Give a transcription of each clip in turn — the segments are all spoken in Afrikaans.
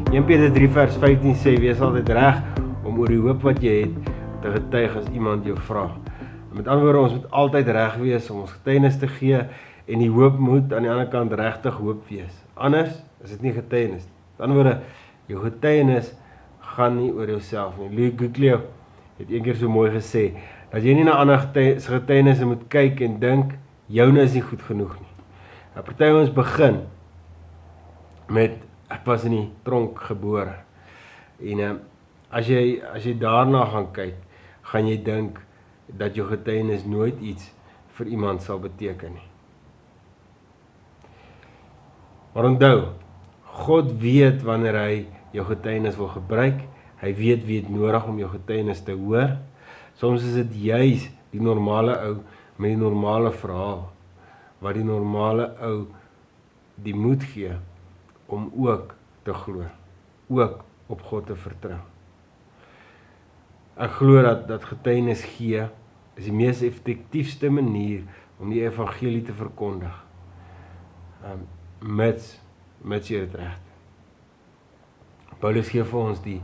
1 Petrus 3 vers 15 sê, wees altyd reg om oor die hoop wat jy het te getuig as iemand jou vra. Met ander woorde, ons moet altyd reg wees om ons getuienis te gee en die hoop moet aan die ander kant regtig hoop wees. Anders is dit nie getuienis. Met ander woorde, jou getuienis gaan nie oor jouself nie. Louis Guglio het een keer so mooi gesê, dat jy nie na ander getuienisse moet kyk en dink, joune is nie goed genoeg nie. Party ons begin met, ek was in die tronk gebore. En as jy daarna gaan kyk, gaan jy dink dat jou getuienis nooit iets vir iemand sal beteken nie. Maar onthou, God weet wanneer hy jou getuienis wil gebruik, hy weet wie het nodig om jou getuienis te hoor. Soms is dit juis die normale ou met die normale verhaal, wat die normale ou die moed gee om ook te glo, ook op God te vertrou. Ek glo dat getuienis gee is die mees effektiefste manier om die evangelie te verkondig, mits jy dit reg. Paulus gee vir ons die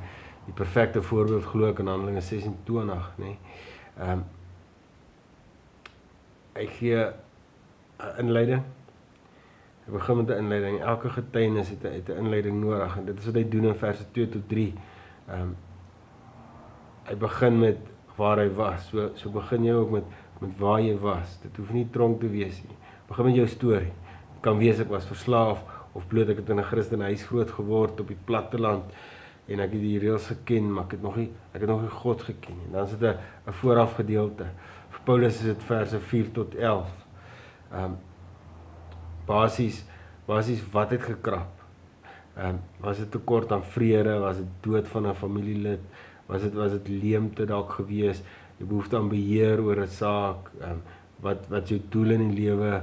perfekte voorbeeld, glo ek, in Handelinge 26, nee. Hy gee 'n inleiding. Hy begin met 'n inleiding. Elke getuienis het 'n inleiding nodig, en dit is wat hy doen in verse 2 tot 3. Hy begin met waar hy was. So begin jy ook met waar jy was. Dit hoef nie tronk te wees nie. Begin met jou storie. Het kan wees ek was verslaaf, of bloot ek het in 'n Christenhuis groot geword op die platteland, en ek het die reëls geken, maar ek het nog nie God geken. En dan is dit 'n vooraf gedeelte. Vir Paulus is dit verse 4 tot 11. Basies wat het gekrap? Was dit tekort aan vrede? Was dit dood van 'n familielid? Was dit leemte dalk gewees? Die behoefte aan beheer oor 'n saak? Wat jou doel in die lewe?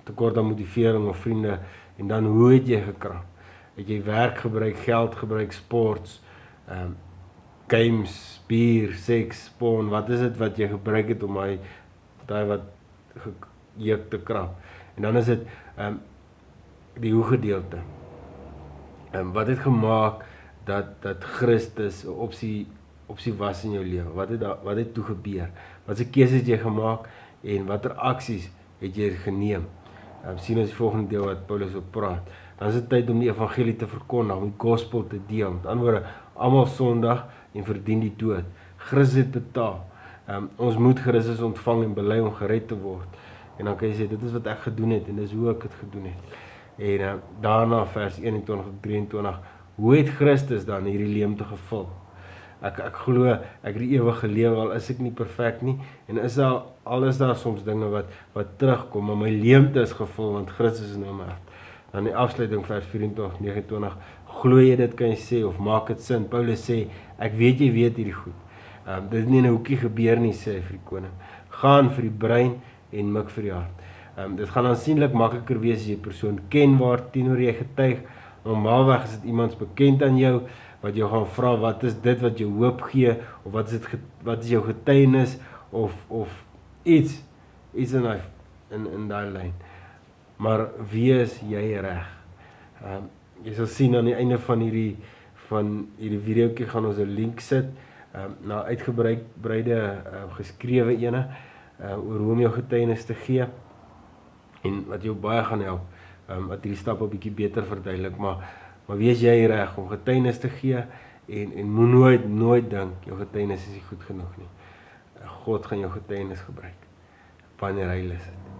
Tekort aan motivering of vriende? En dan, hoe het jy gekrap? Het jy werk gebruik, geld gebruik, sports, games, bier, seks, porn? Wat is dit wat jy gebruik het om daai wat gejuk te krap? En dan is dit die hoe gedeelte. Wat het gemaak dat Christus 'n opsie was in jou lewe? Wat het toe gebeur? Wat se keuses het jy gemaak en watter aksies het jy geneem? Sien ons die volgende deel wat Paulus op praat. Dan is dit tyd om die evangelie te verkondig, om die gospel te deel. Met ander woorde, almal sondig en verdien die dood. Christus het betaal. Ons moet Christus ontvang en bely om gered te word. En dan kan jy sê, dit is wat ek gedoen het, en dis hoe ek het gedoen het. En daarna vers 21 tot 23, hoe het Christus dan hierdie leemte gevul? Ek glo, ek het die ewige lewe, al is ek nie perfek nie, en is daar soms dinge wat terugkom, maar my leemte is gevul, want Christus is nou my hart. Dan die afsluiting vers 24, 29, glo jy dit, kan jy sê, of maak dit sin? Paulus sê, ek weet jy weet hierdie goed. Dit het nie in 'n hoekie gebeur nie, sê hy vir die koning. Gaan vir die brein en mik vir die hart. Dit gaan aansienlik makliker wees as jy persoon ken waarteenoor jy getuig. Normaalweg is dit iemands bekend aan jou, wat jou gaan vra, wat is dit wat jou hoop gee, of wat is jou getuienis, of iets in daai lyn. Maar wees jy reg? Jy sal sien aan die einde van hierdie videoetjie gaan ons 'n link sit, na uitgebreide geskrewe ene, oor hoe om jou getuienis te gee, en wat jou baie gaan help, wat hierdie stap 'n bietjie beter verduidelik, maar wees jy reg om getuienis te gee, en moet nooit dink, jou getuienis is nie goed genoeg nie. God gaan jou getuienis gebruik, wanneer hy lus het.